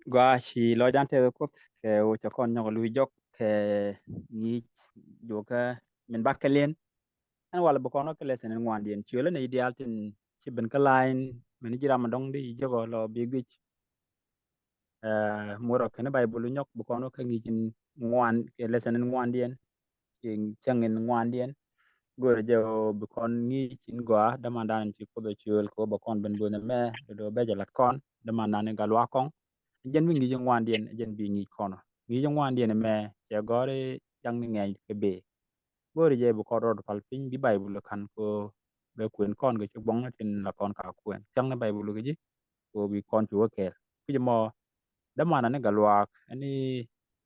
Gua shi lo jan te ko ke o cha kon nyong lu jok ke ni do ka min bakalen an wala bu kono ke lesen ngwan dien chule ne ideal tin ci ben ka line min jira ma dong di jogo lo bi gwich muro ke ne bay bulu nyok bu kono ka ngi cin ngwan ke lesen ngwan dien ci changin ngwan dien gore je bu kon ngi cin gwa damandan ci ko be chul ko ba kon ben bu ne me do be jalat kon damandan galwa kon jen bi ngi jong wan dien jen bi ngi kono ngi jong wan dien me che gore jang ni ngai ke be gore je bu ko rod pal pin bi bible kan ko be kuen kon ge chu bong tin la kon ka kuen jang na bible ge ji ko bi kon chu ke ku je mo da mana ne galwak ani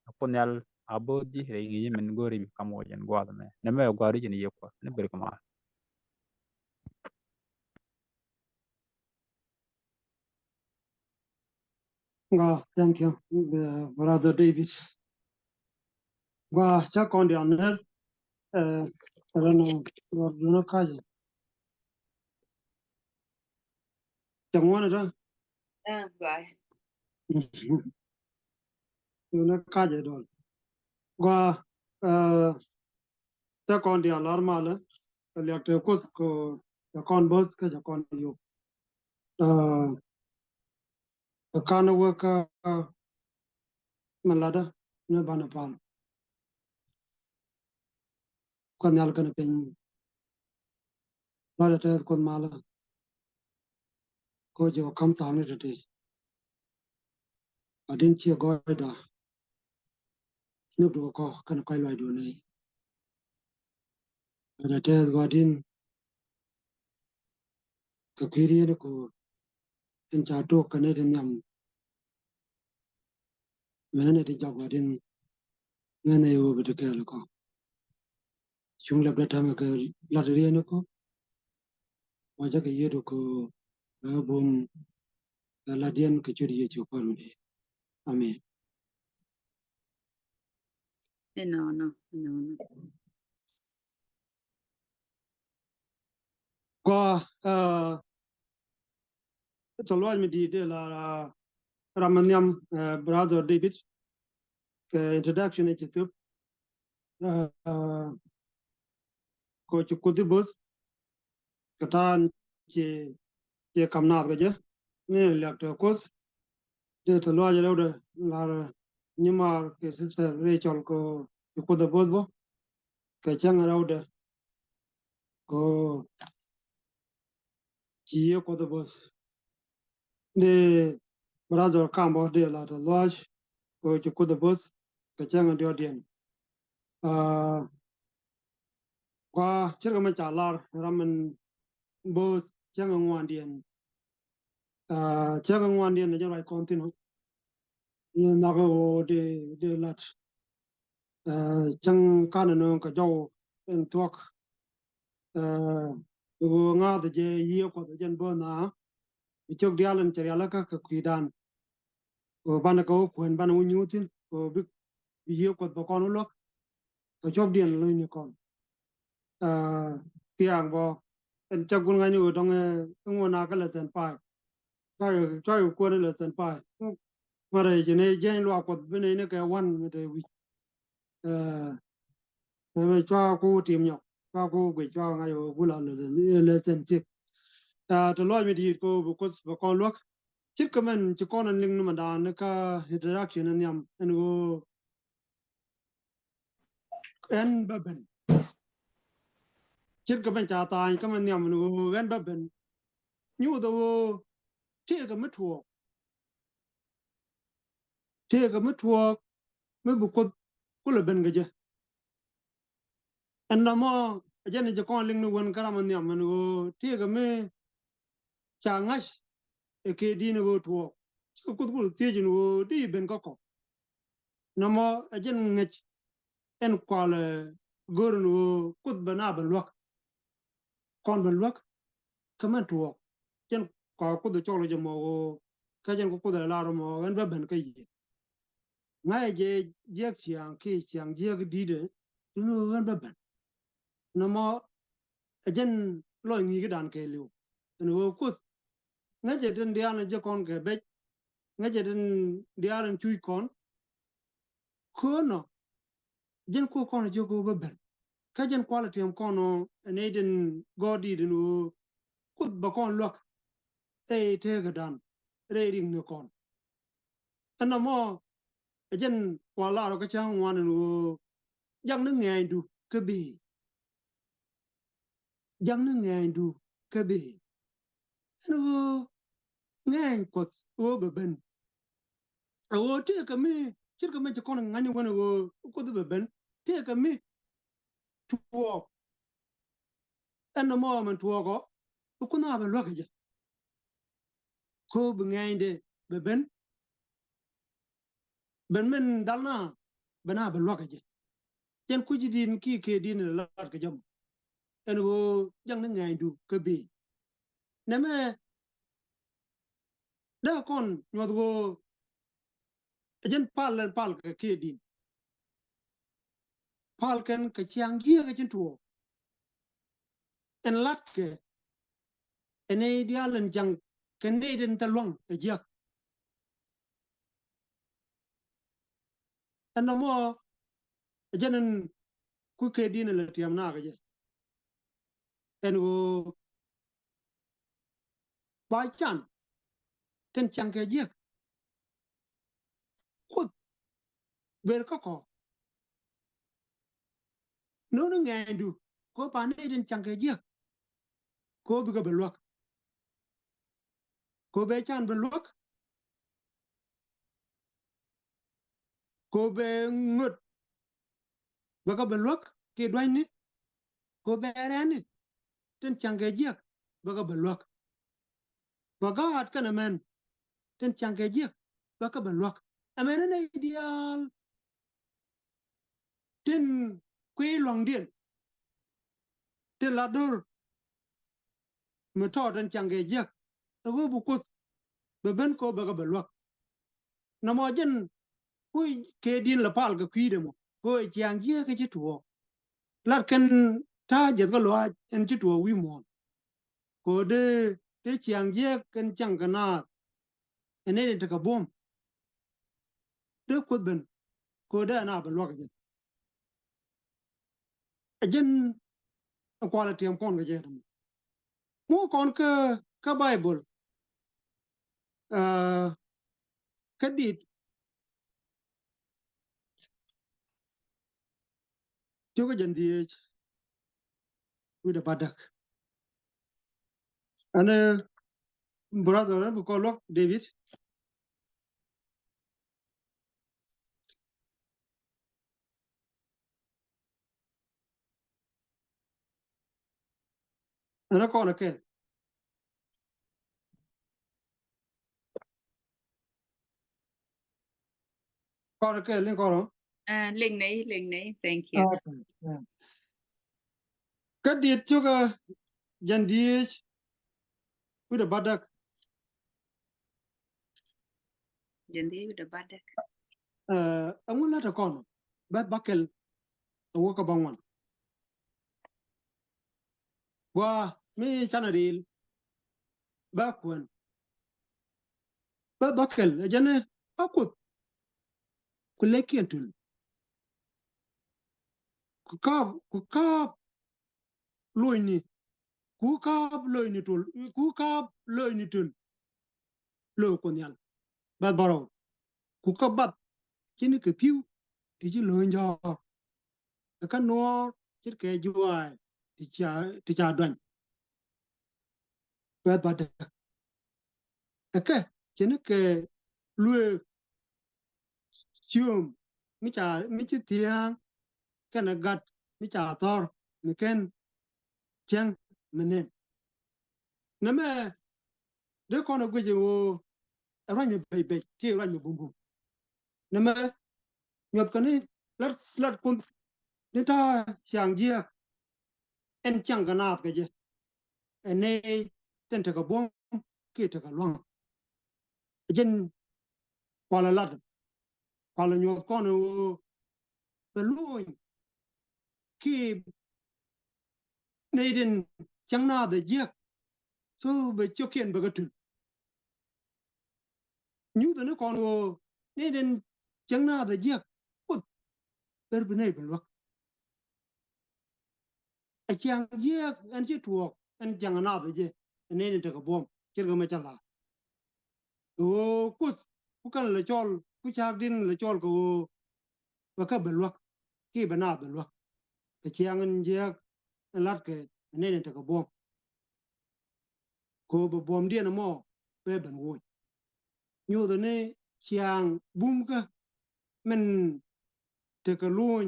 apunyal abodi re ngi men gore bi kamo jen gwa me ne me gwa ri ni yeko ne ber kama Thank you, Brother David. Check on the honor. I don't know, Lord, you know, Kaji. One of them. Guy. You know, Kaji, don't. Check on the alarm. Electric cook, the con bus, the con you. The kind of work, Malada, no Banapal. Con Yalkan Pin. Not at all, Con Mala. Coach, you come to me today. I didn't hear God. Snoop do ko kan koy loy do ne da te godin ka kiri ne ko en cha to kan ne nyam mene de jog godin mene yo be de kel ko chung le beta me ke la de ne ko wa ja ke yedo ko bum la dien ke churi ye chu ko ne amen No. ko to lo mi di de la ramanyam brother David ke introduction e chitu ko chu bus katan che kamna ga je ne lek to ko de to lo ja de la nyima ke sister Rachel ko bus bo ke chang de ko chi bus de brother kambo de la to lodge ko bus ke chang de dien kwa chirga ma cha lar ramen bus chang ngwan dien chang ngwan dien ne rai kontinu na go de lat chang kan no ka jaw en tuak go nga de je ye ko de jen bo na chok dialen che yala ka kuidan go ban ko kuen ban u nyutin go bi ye ko bo kon lok ko chok dien lo ni kon tiang bo en chak gun nga nyu dong ngo na ka le ten pai ka ko le ten pai mare je ne je lo ko bene ne ka wan me de wi me chwa ku tim nyok chwa ku gwe chwa nga yo gula le ten tik to lo mi di ko bu ko lok chit kamen ci kono ning numa da ne ka introduction en yam en go en baben chit kamen cha ta kamen yam en go en baben nyu do te ga mitwo me bu ko kula ben ga je en na mo ajene je kono ling nu won karam yam en go te ga me cha ngash e ke di ne go to ko ko te je no di ben ko na mo ajen ngech en kwale gorno kut bana ben lok kon ben lok kaman tuo chen ko ku de cholo je mo ka chen ku de la ro mo gan ba ben ka yi ngai je chiang ki chiang je di de no gan ba ben no mo ajen lo ngi ga dan ke lu no ku ngai je den dia na je kon ke be ngajaden diaran chui kon ko no jen ko kono jogo beben ka jen quality am kono neden godi dinu kut ba kon lok te ga dan re ring no kon ana mo jen kwala ro ka chang wan no jang ne ngai du ke bi jang ne ngai du ke bi no ngai ko o beben o te ka mi chir ka me kon ngani wan go ko du beben te ka mi tuo ana mo man tuo ko na ba lok je ko bu ngai de beben ben men dalna bana ba lok je jen ku ji din ki ke din la ka jam en go jang na ngai du ke bi na me da kon nyod go jen pal ka ke din pal ken ka chiang gi ka jen tuo en lat ke ene dialen jang ken ne den talong e jak en mo jenen ku ke din la tiam na ka je en go ba chan ten chang ke jak ku ber ko no no ngai du ko pa ne den chang ke jak ko bi ka belwak ko be chan belwak ko be ngut ba ka belwak ke dwai ni ko be rani ten change jiak ba ka belwak ba ga at kana men ten change jiak ba ka belwak amene ne ideal ten kwe long dien ten la dur me to ten change jiak go bu ko be ben ko ba ka belwak na mo jen ku ke din la pal ga kwi de mo ko chiang jiak ke tuo lat ken ta je ga lo en ti tuo wi mo ko de te chiang jiak ken chang kana ene de ka bom de ko ben ko da na belwak jen quality am kon ga je mo kon ka bible ka dit to ga jan die with the badak and brother bu ko lok david ana kon ke len ko Linh này, thank you. ka dit to ga jan die with the badak Jadi udah pada. amula ta kon bat bakel wo ka bangwan wa mi chanadil ba kun ba bakel jane akut kulekientul ku ka loini ku ka loini tul lo konyal bat baro ku ka bat chini ke piu ti ji lo njo ka no chit ke juai ti cha don bat bat ka chini ke lue chium mi chi tiang kana gat mi cha tor mi ken chang menen na me de kono gwe wo ran mi be ke ran mi bum bum na me nyot kani lat kun ni ta chiang jia en chang kana ke je ene ten ta ka bom ke ta ka long jen kwala lat kwala nyot kono be luin ki neiden chang na de je so be chokien be gatul nyu da ne kon wo ne den chang na da je put ber bene ben wak a chang je an chi tuok an chang na da je ne ne ta ka bom cher ga ma cha la o ku kan le chol ku chak din le chol ko wa ka ben wak ki bana ben wak a chang an je lat ke ne ne ta ka bom ko bo bom dia na mo be ben wo nyu da ne chang bum ka men te ka luñ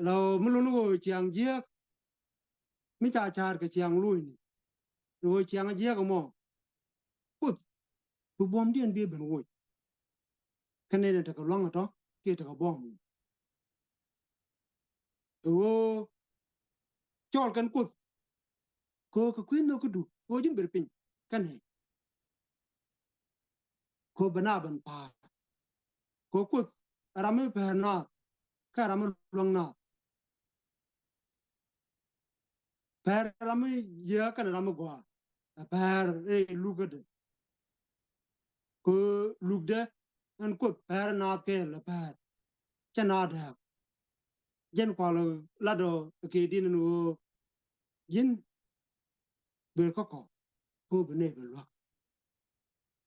เราไม่รู้ว่าเชียงเยียกไม่จ่าชาติกับเชียงลุยนี่หรือว่าเชียงเยียกก็มองปุ๊บปุ๊บบอมเดียนเบียเป็นโวยคะแนนแต่ก็ร้องอ่ะท้อเกี่ยแต่ก็บ้องโอ้จอลกันกุดก็ควินโนก็ดูโอ้ยินเบรปิงกันเหก็บรรณาบันพาก็กุดราไม่แพ้นาข้าราไม่ลวงนาแพ้ราไม่เยอะกันราไม่กว่าแพ้ลูกก็เด็กก็ลูกเด็กอันกุดแพ้นาเกลแพ้จะนาเด็ก jen kwalo lado ke din no yin be ko bene be lo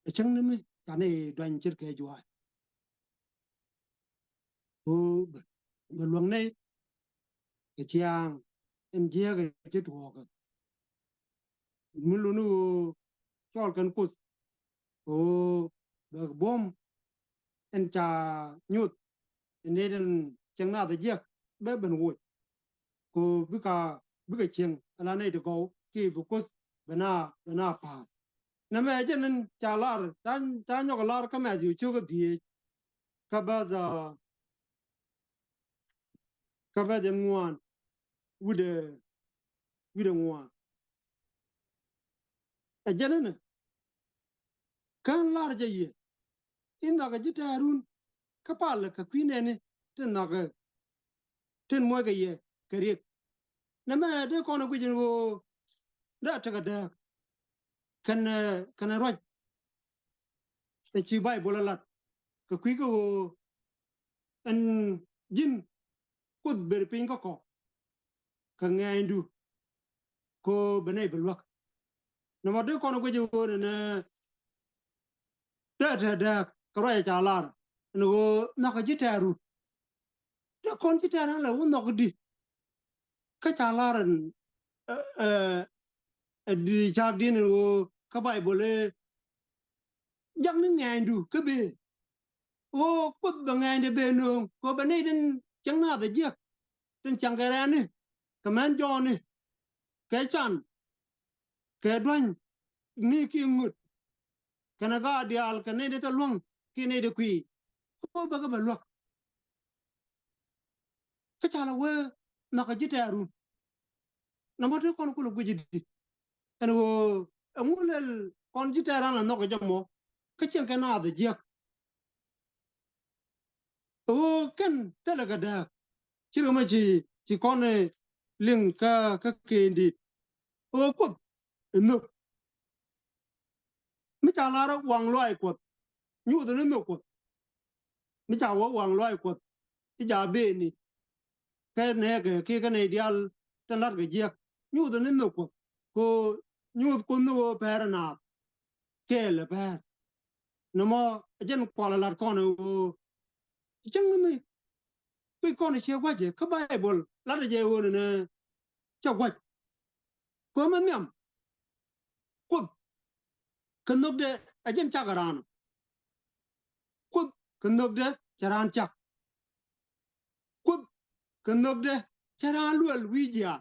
e chang ne me ta ne dan chir ke jwa ko be lo ne ke chiang en je ke tu ko mun lu no chol kan kut ko be bom en cha nyut ne den chang na de je be ben wo ko bi ka chiang ala ne de ko ki bu ko bena pa na me jenen chalar tan nyok lar ka me ju chu ga di ka ba de nguan wude nguan a jenen kan lar je ye inda ga jitarun ka pal ka kwine ne tin na ga tin mo ga ye kare na me de kono ku jin go da ta ga da kan roj e chi bai bolalat ka kwi go an jin kud ber pin ko ka ngaindu ko bene belwak na ma de kono ku jin go ne da ka roj cha lar no na ka jitaru de kon jitaran la won no di ka cha laran di cha din go ka bai bole jak ni ngaindu ka be o put ba ngainde be no ko bene den chang na da je tin chang ga ni ka man jo ni ke chan ke dwan ni ki ngut kana ga dial ka ne de ta luong ki ne de kwi ko ba ga ba lok ka cha la we na ka jitaru na ma de kon ko lu gudi en wo ngulel kon jitaran la no ko jamo ka chen ka na da je o ken tele ga da chi ma chi kon ne ling ka ke ndi o ko no mi cha la ra wang loi ko nyu de no ko mi cha wo wang loi ko ti ja be ni cái này cái này dial tan lar ge je nyu de no ko nyu ko no per na ke le per no mo jen ko la ko no chang mi cái con này che quá je ka bible la de je wo ne cha quá ko ma nyam ko ka no de a jen cha garan ko ka no de charan cha ko ka no de charan lu wi ja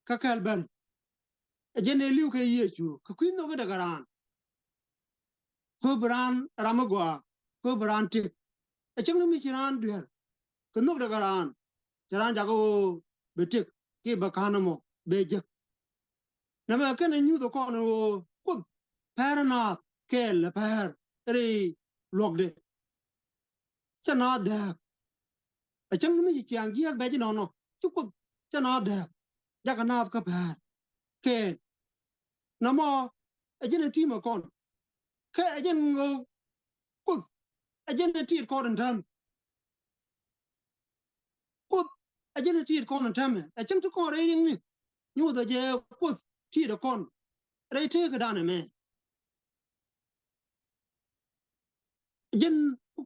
ka kal ban a jen e liu ke ye chu ka kuin no ga garan ko bran ramagwa ko bran ti a chang mi chiran der ka no da garan charan ja ko betik ki bakana mo beje na ma kan nyu do ko no ko per na kel per ri lok de chana da a chang mi chiang gi be ji no no chu ko chana da ja ka na ka per ke na mo a jene ti ma kon ke a jen kut agenda tiet ko den tam kut agenda tiet ko den tam a chang to ko re ring ni nyu da je kut ti da kon re te ka dan me jen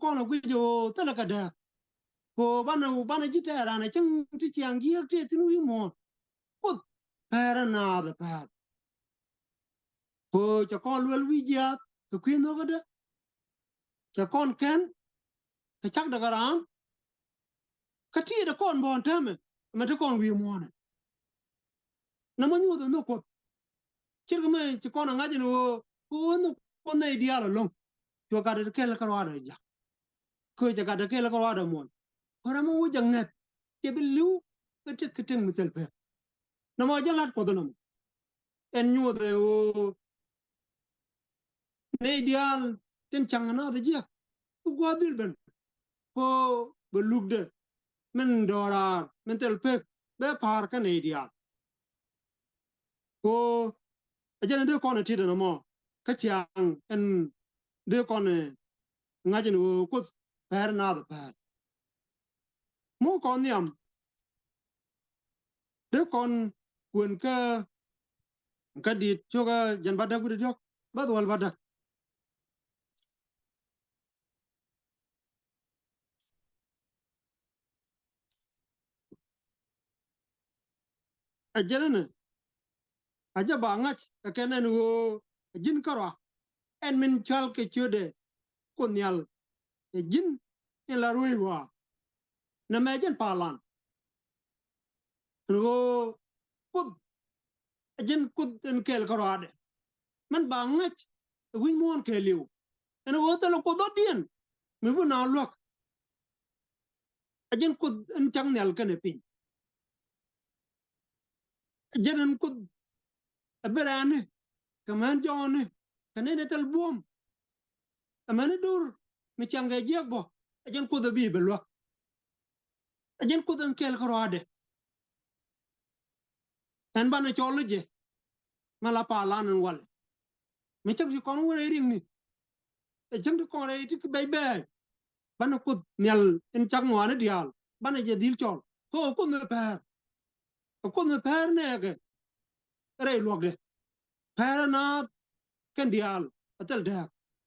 ko na gwi jo tala ka da ko bana jita ra na chang ti chiang gi te tin wi mo kut para na da pa ko cha kon lwel wi ja ko kwi no ga da cha kon ken ka chak da garan ka ti da kon bon tam me te kon wi mo na mo nyu da no ko chir ga me ti kon nga je no ko no ko na dialo long to ka da ke la ka wa da ja ko ja ka da ke la ka wa da mo ora mo wo jang net ke bi lu ka te ka te misal pe na mo ja lat ko do no en nyu da o ne dial ten chang na da ja ku gwa dil ben ko be lugde men dorar men tel pe be par ka ne dial ko ajana de ko na ti da mo ka chiang en de ko ne ngajin wo ko per na da per mo ko niam de kon kun ka di choga jan bada gudu jok bad wal bada ajana ne aja ba ngach ka kenen wo jin karo en min chal ke chude ko nyal e jin en la rui wa na me jen palan wo kud ajin kud en kel karo ade man ba ngach win mon ke liu en wo talo ko do dien me bu na lok ajin kud en chang nyal kene pin ajin kud aberane kaman jone kanene tel buom amane dur mi change jegbo ajin kud bi be lok ajin kud en kel karo ade en bana choloje mala palan en wal mi chak kon wona ring ni e chang ko re ti bay bay bana kud nyal en chang wana dial bana je dil chol ko me per ne ke re lok de per na ken dial atel de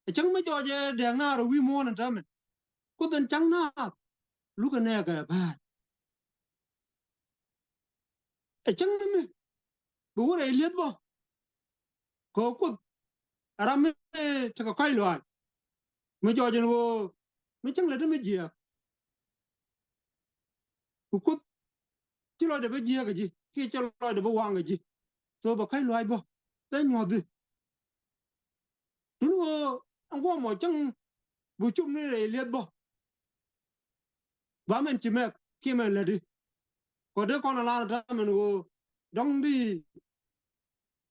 e chang me joje de ngaro wi mo na tame kud en chang na lu ke ne ke ba e chang me bu re liet bo ko kud arame te ka kai lo me joje wo me chang le de me je kud ti lo de be je ke ji ki ti lo de be wang ke ji to ba kai lo bo te nyo de du wo ang wo mo chang bu chum ne re liet bo ba men chi me ki me le di ko de ko na la ta men wo dong di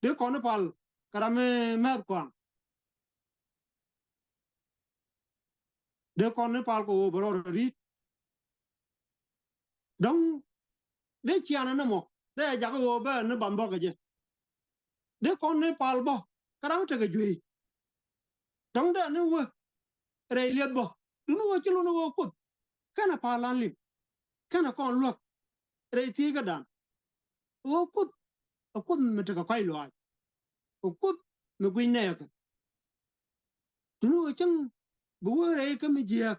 de ko na pal kara me kwa de ko na pal ko bro ri dong de chi ana na mo de ja ko ba na bam bo ke je de ko na pal bo kara te ke jui dong de ne wo re liet bo du no chi lo no wo kut kana palan lim kana kon lo re ti ga dan wo kut me te ka kai lo wo kut me gwi ne ka du no chang bu re ka me je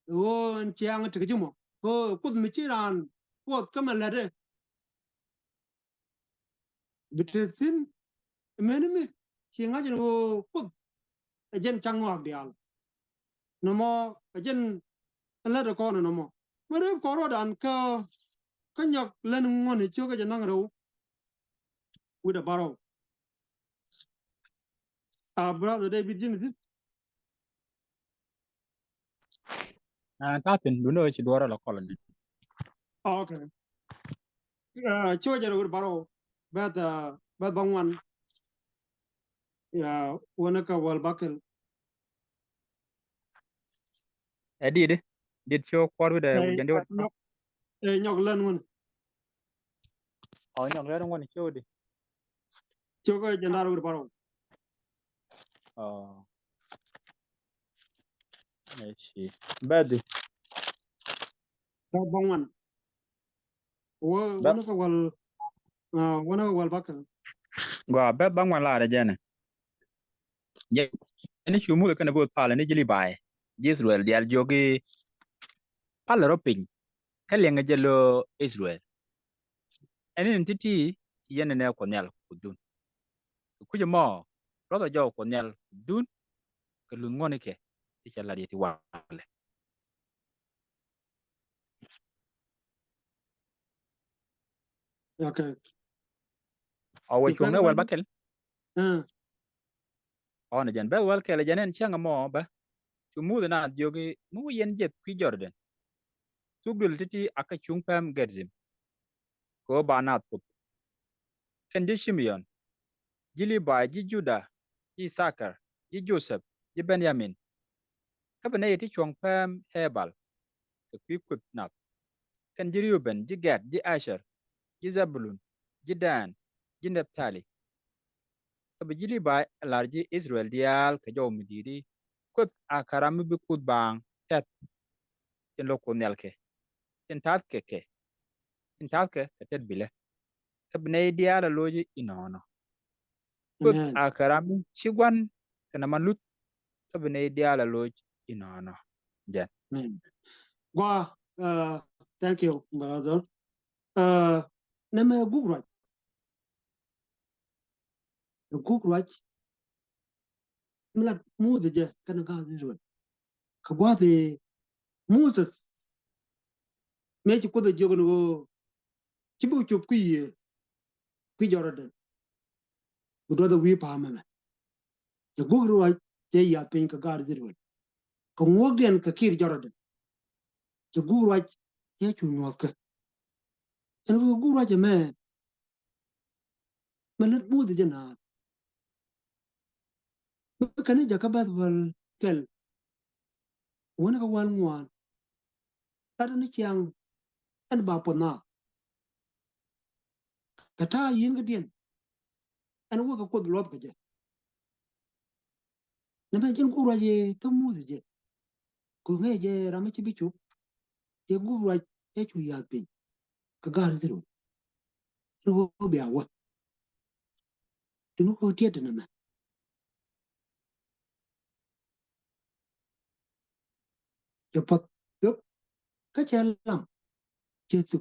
wo chiang te ke jumo ko kut me chi ran ko ka ma le de bitesin meni mi chiang a wo kut ajen chang wa dial no mo ajen la de ko no mo mere ko ro dan ka nyok len ngoni chu ka janang ro with a barrow brother David Genesis tatin duno ci dwara la kolon okay chu jaro with barrow but bangwan ya wona ka wal bakel edide dit show kwar de jande wat nyok nyok len won o nyong le ngoni show di chu ka jandaro with barrow oh ماشي بدي ta bangwan wo ba wana ka wal bakal gwa bet bang wan la de jene je ni chumu ka na bo pala ni jili bai Israel dial jogi pala roping ka lenga jelo Israel eni ntiti yene ne ko nyal kudun ku je mo rodo jo ko nyal dun ka lu ngone ke ti chala di ti wale okay awo ti chung pega ne ba wal bakel eh ona jen be wal kele jenen changa mo ba chumu na jogi mu yen jet ki Jordan tugdul titi aka chung pam gedzim ko ba na pup ken di Shimeon jili ba ji Juda ji Sakar ji Joseph ji Benjamin ka bene yeti chung pam Hebal ka kwi kut nap ken ji Reuben ji Gad ji Asher ji Zebulun ji Dan ji Naphtali ka bi jili ba larji Israel dial ka jaw midiri kut akaram bi kut bang tet ken lo ko nelke ken tat ke ken tat ke ka tet bile ka bene dial loji inono kut amen akaram chigwan kana manlut ka bene dial loji inono jen amen gwa thank you brother uh nema gugraj mla muze je kana ga zirwe ka gwa de Moses me ci ko de jogo no ci bu ci ku Jordan bu do the wi pa mama the gugraj je ya pin ka ga zirwe ka ngogden ka kir Jordan the gugraj je chu nyot ka en gugraj me malat muze je na kana jakabat wal kel wona ka wal ngwan ta ni chiang en ba po na ka ta yin ga dien en wo ka ko lot ka je na ba jin gugraj to muze je ko nge je ram ci bichu je gugraj je chu ya pin ka ga zirwe no be awa no ko tiete na ma je pat yo ka che lam che su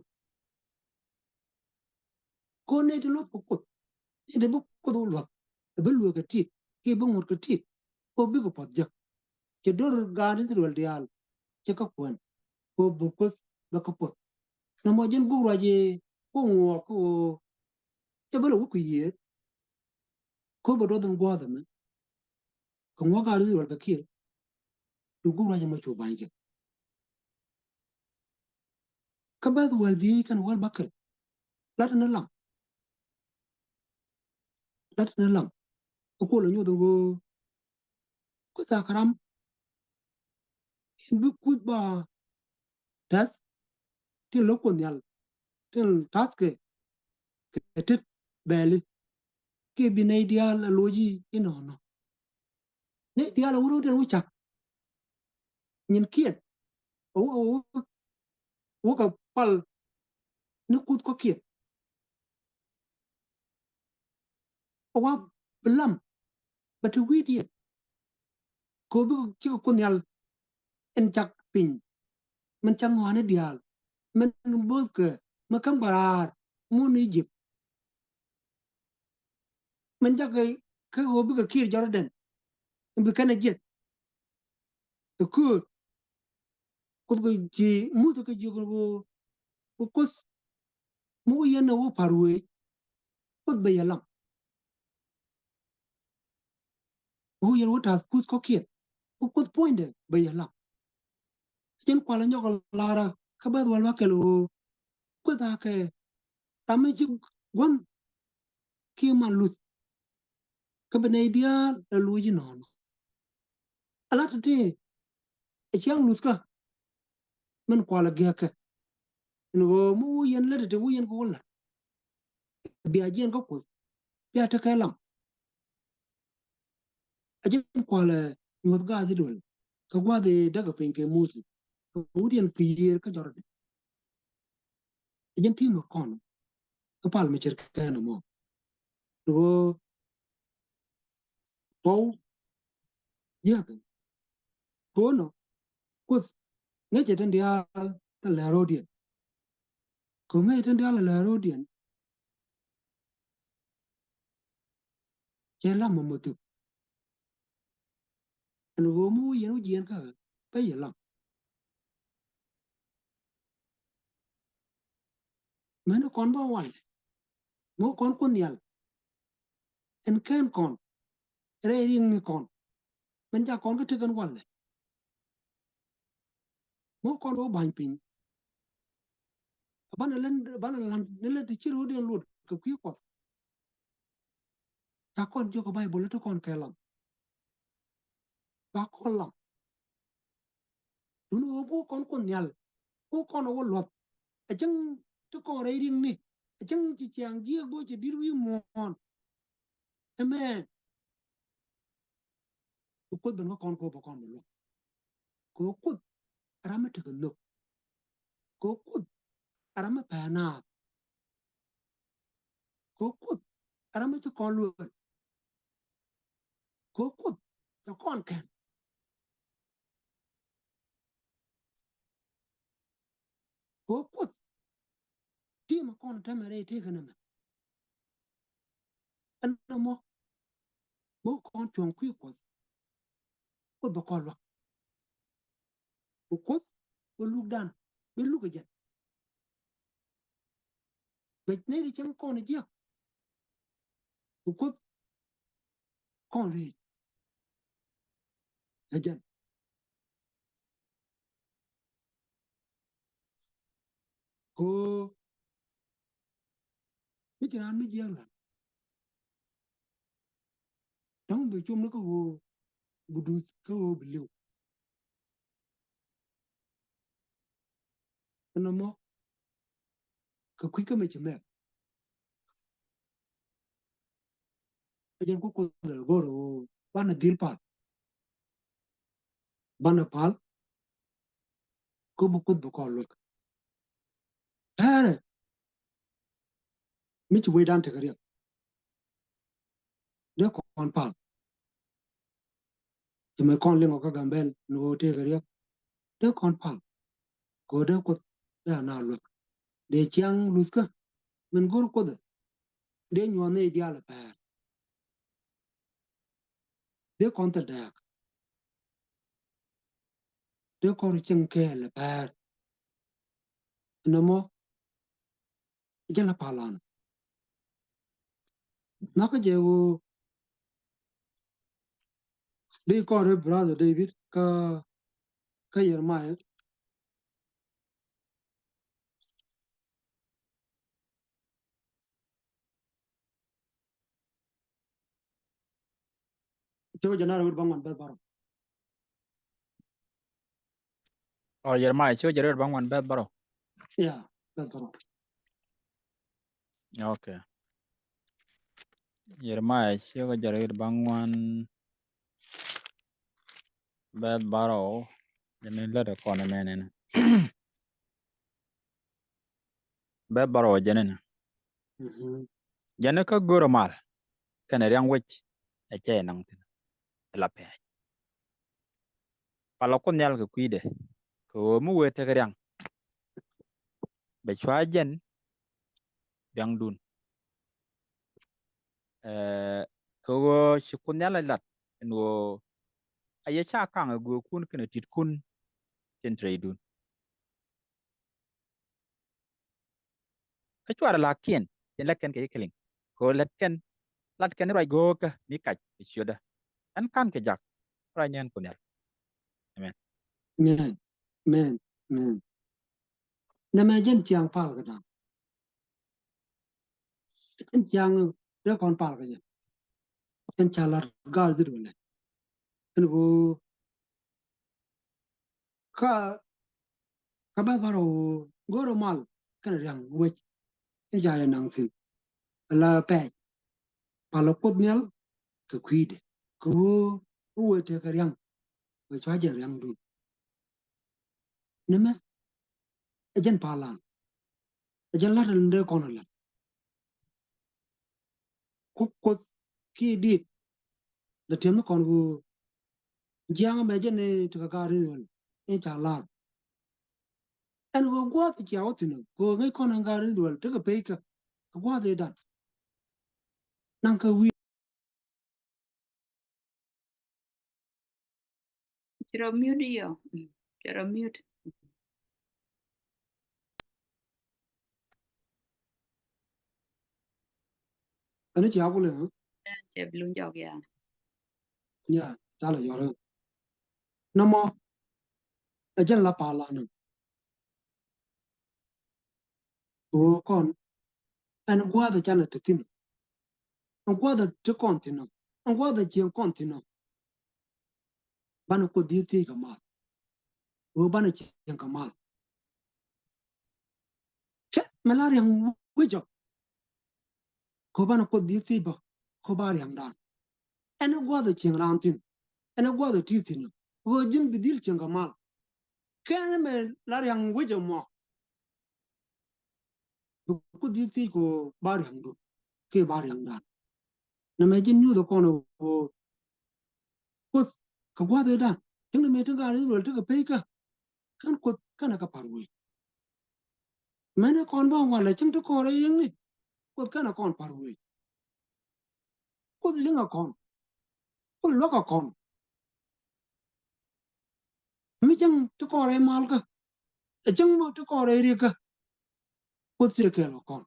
ko ne de lot ko ne de bu ko do lot be lu ka ti ke bu ngor ka ti ko bi ko pat je ke dor ga ni zirwe dial che ka kwen ko bu ko ba ka pot na mo jen gugraj ko ngo ko che be lu ku ye ko ba do den gwa da me ko ngo ga zirwe ka kir du gugraj ma chu ba ke ka ba wal di kan wal bakal lat na lam ko la nyodo go ko sa karam in bi kut ba tas ti lo ko nyal tin tas ke tet beli ke bi nei dia la loji ino no ne dia la wuro den wuchak nyin kiet o ka pal ni kut ko kiet o wa lam ba ti wi di ko bi ki ko nyal en chak pin man chang wa ne dia man bo ke ma kam barar mu ni jip man jak ke ho bi ka kir jordan bi kana jet ko ko ji mu to ke jogo ko mu yen wo parwe ko be yalam mu yen wo tas kus ko kiet ko poinde be yalam jen kwala nyoko lara ka ba wal wakelo ko ta ke tamen ji gon ki malut ka be ne dia la luji nono ala te e chiang lut ka men kwala ge ka no mu yen la te wu yen ko la bi ajen ko kus bi ta kalam ajen kwala nyot ga ji dol ka gwa de daga pen ke musi urian pier ka jorde jen ti mo kon ka pal me cher ka no mo ro to ya ko no kus nge je den dia ta la rodien ko nge den dia la rodien che la mo mo tu ro mu yen u jen ka pa ye la me no kon ba wan mo kon kun yal en ken kon re ring ni kon men ja kon ka te kan wal mo kon o ban pin bana lan ne le ti chiru de lut ka kwi ko ta kon jo ko bible to kon kelam ba kon lam du no bo kon kon nyal o kon o lot a jeng to ko re ring ni a jeng ti chang gi bo ti dir wi mon amen ko ben ko kon ko bo kon lo ko rama te lo ko rama pa na ko rama to kon lo ko to kon ken ko ti ma kon ta mere te kana me an mo kon chon kwi ko bo kon lo ko ko lu dan be lu ko jet be ne ri chen kon je ko kon ri ajan ko mi ti ran mi je la dong be chum no ko budu ko be lu no mo ka kwi ka me che me ajan ko go ro bana dil pa bana pal ko bu ko lo are mi ti we dan te ka ri de kon pal ti me kon le ko gambel no te ka ri de kon pal ko de ko da na lo de chiang luska men gur ko de nyo ne dia la pa de kon ta da de ko ri chen ke la pa no mo je la palan na ka je wo de ko re brother David ka yer ma to je na ru bang man ba baro Oh, Jeremiah, show Jared bang one bed baro. ya ba baro Okay. Jeremiah, show Jared bang one bed baro. Then let a corner man in. Bed baro, Janin. Janaka goro mal. Can a young witch a chain nang la pe. Palakon yal ka kuide. Ko mu we te yang. Be chwa jen yang dun. Ko shikun yal lat. No aye cha kang a go kun kena tit kun chen trade dun. Ka chwa la kien. Yen la ken ke keling. Ko lat ken right go ka mi kaj shoda. An kan ke jak. Right nyan kun yal. Amen. men na me jen chiang pal ka da en chiang de kon pal ka je en chala ga zu le en go ka ka ba baro go ro mal ka yang we en ja ya nang sin la pe palo pot nyal ka kwide ko we te ka yang we chwa je yang du neme ejen palan ejen la de kono la ko ki di da tem kon go jang me je ne to ka ri wal e cha la en go gwa ti ja otino go ngai kon ga ri wal to ka pe ka gwa de da nan ka wi Chiro mute yo. Chiro mute. ani ja bu le Che blue jog ya. ya ta la yo re na mo ejen la palan go kon en gwa de chana te tin en gwa de te kontino en gwa de jen kontino bana ko di ti ka ma o bana jen ka ma ke malaria wijo ko bana ko di ti ba ko ba yang dan en gwa de jen ran tin en gwa de ti tin o jin bidil jen ka ma ke me la yang wijo mo ko di ti ko ba yang do ke ba yang dan na me jin nyu do kono ko ka gwa de dan tin me to ga ri ro to ka pe ka kan ko kana ka parwe mane kon ba wala ching to ko re yang ni ko kana kon parwe ko linga kon ko loka kon mi chang to ko re mal ka chang mo to ko re ri ka ko se ke lo kon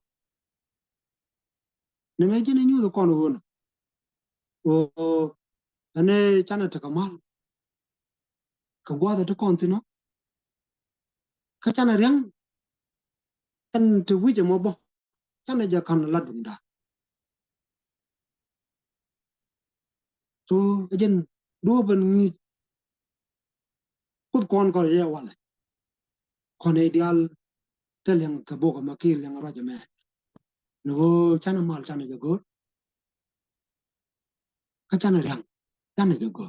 ne me jin nyu do kon won o ane chana to ka mal ka gwa da to kon tino ka chana reng tan to wi je mo bo chana ja kan la dum da to jen do ban ni ko kon ko ye wala kon e dial tel yang ka bo ka makil yang ra ja me no chana mal chana ja go ka chana reng chana ja go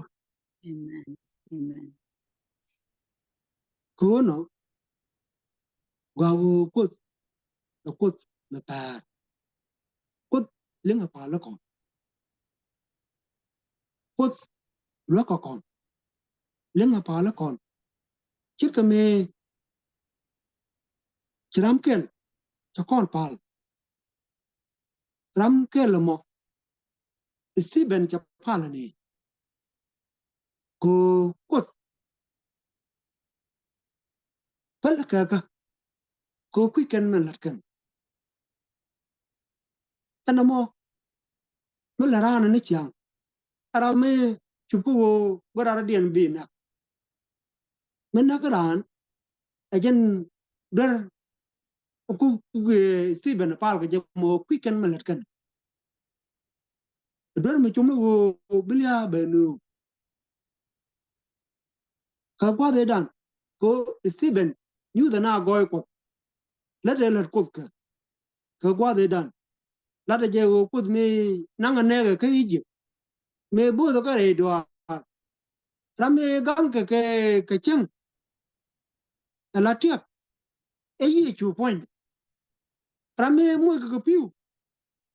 Amen. Amen. ko no gwa wo ko me pa ko linga pa lo kon ko lo ko kon linga pa lo kon chit ka me chiram kel cha kon pal ram kel mo Stephen cha pala ni ko pal ka ko quicken man latkan ana mo la rana ni chiang ara me chupu wo bara dien bi na men na karan ajen dar ku Stephen pal ka je mo quicken man latkan dar me chumno wo bilia benu ka kwa de dan ko Stephen nyu da na goy ko la de la ko ka kwa de dan la de je wo ku me nanga ne ka iji me bu do ka re do rame gang ke cheng la tiak e yi chu point rame mo ka piu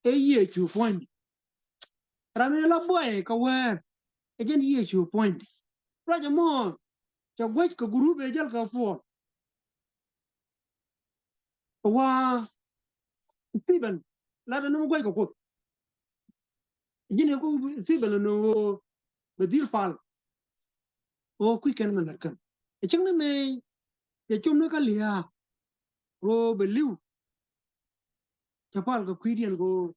e yi chu point rame la boy ka wer e jen yi chu point raja mo cha gwech ka guru be jal ka fo wa Steven la da no gwech ka ko jine ko Steven no be dil pal o ku ken man kan e cheng me e chum no ka lia o be liu cha pal ka kwidien go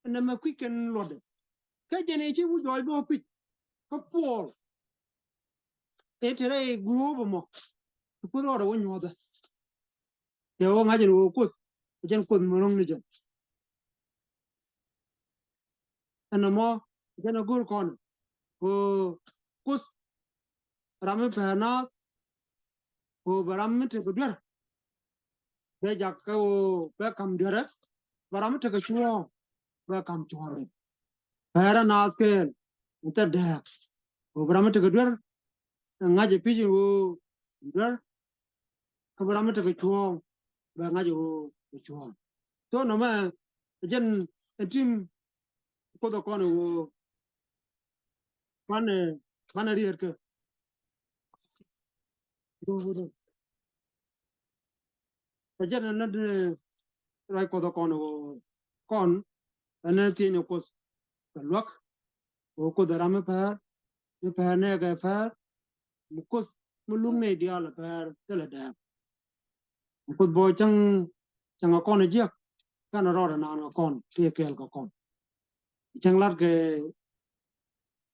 na ma quicken lode ka jene chi wu joy bo pi ka pol e tere guru mo ku ro ro nyo da ye o ngajin wo ku jen ku mo rong ni jen ana mo jen gur kon ko kus rame bana ko baram te ko der be jak ko be kam dere baram te ko chuo be kam chuo era nas ke uta de ko baram te ko der ngaje piji wo dar kabara mata ke chuo ba ngaje wo chuo to no ma jen tim ko do kono wo pane rier ke do jen na de rai ko do kono wo kon ana tiene ko luak ko do rame pa ne ga pa ko mulung ne dia la pa tele da ko bo chang ko ne je kana ro na na kon tie kel ko kon chang lat ke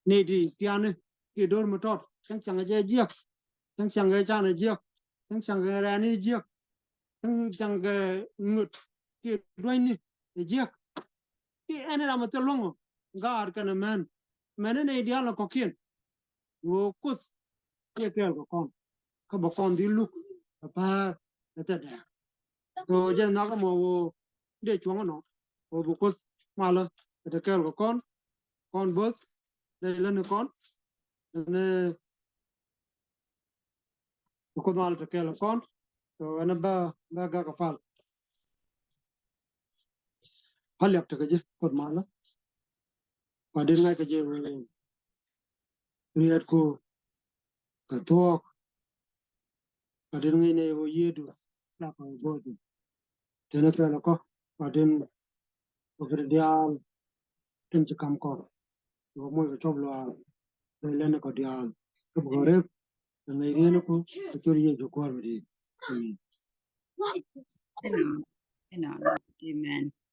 ne di tiane ke dor motot chang je chang ge cha ne je chang ge ra ni je chang ge ngut ke doi ni je ke ene ra ma te longo gar kana man ne dia la ko kien wo kus tie kel ko kon ka bo kon di luk pa te da to je na ko mo wo de chuang no wo bu kus mala te kel ko kon bus de le kon ne ko mal te kel kon to ana ba ga ka fal hal yak te je ko mala pa de ngai ke je riat ko ka to pa de ngai ne wo yedu la ko go te ne tra ko pa de ko dial tin ci kam ko wo mo ko choblo le ne ko dial ko go re ngai ne ko to ri je ko ri Amen. Amen.